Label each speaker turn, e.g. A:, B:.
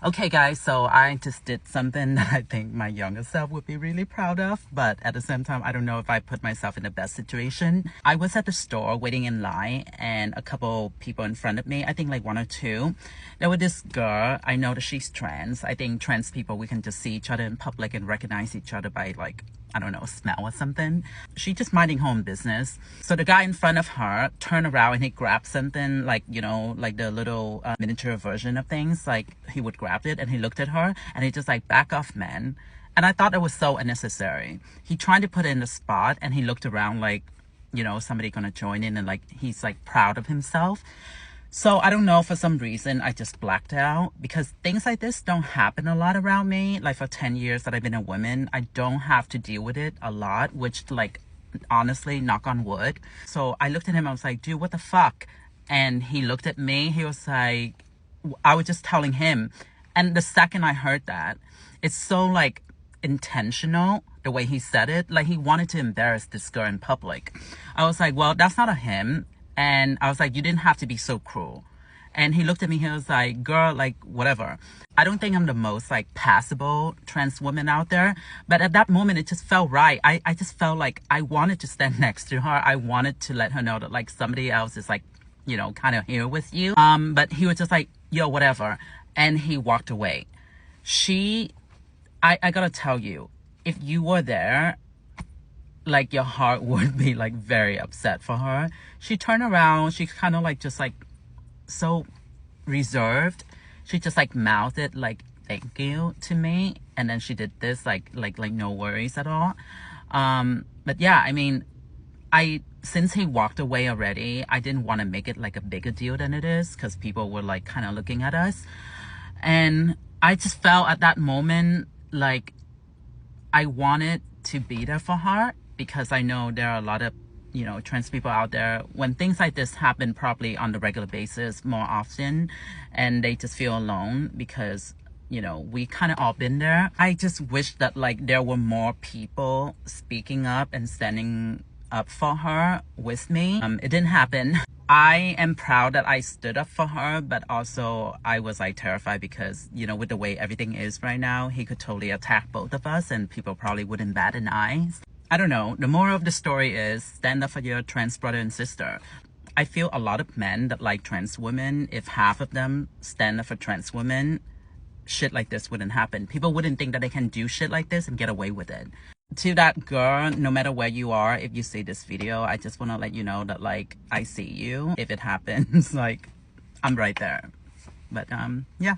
A: Okay, guys, so I just did something that I think my younger self would be really proud of, but at the same time, I don't know if I put myself in the best situation. I was at the store waiting in line, and a couple people in front of me, I think like one or two, there was this girl. I know that she's trans. I think trans people, we can just see each other in public and recognize each other by like, I don't know, smell or something. She just minding her own business. So the guy in front of her turned around and he grabbed something like, like the little miniature version of things. Like he would grab it and he looked at her and he just like, back off, man. And I thought it was so unnecessary. He tried to put it in the spot and he looked around like, somebody gonna join in and like, he's like proud of himself. So I don't know, for some reason, I just blacked out because things like this don't happen a lot around me. Like for 10 years that I've been a woman, I don't have to deal with it a lot, which like, honestly, knock on wood. So I looked at him, I was like, dude, what the fuck? And he looked at me, he was like, I was just telling him. And the second I heard that, it's so like intentional the way he said it. Like he wanted to embarrass this girl in public. I was like, well, that's not a him. And I was like, you didn't have to be so cruel. And he looked at me, he was like, girl, like, whatever. I don't think I'm the most, like, passable trans woman out there. But at that moment, it just felt right. I just felt like I wanted to stand next to her. I wanted to let her know that, like, somebody else is, like, kind of here with you. But he was just like, yo, whatever. And he walked away. I gotta tell you, if you were there, like your heart would be like very upset for her. She turned around, she kind of like just like so reserved. She just like mouthed it like thank you to me, and then she did this like no worries at all. But yeah, I mean, since he walked away already, I didn't want to make it like a bigger deal than it is because people were like kind of looking at us, and I just felt at that moment like I wanted to be there for her. Because I know there are a lot of, trans people out there, when things like this happen probably on the regular basis more often, and they just feel alone because, we kind of all been there. I just wish that like there were more people speaking up and standing up for her with me. It didn't happen. I am proud that I stood up for her, but also I was like terrified because, with the way everything is right now, he could totally attack both of us and people probably wouldn't bat an eye. I don't know. The moral of the story is stand up for your trans brother and sister. I feel a lot of men that like trans women, if half of them stand up for trans women, shit like this wouldn't happen. People wouldn't think that they can do shit like this and get away with it. To that girl, no matter where you are, if you see this video, I just want to let you know that like I see you. If it happens, like I'm right there. But yeah.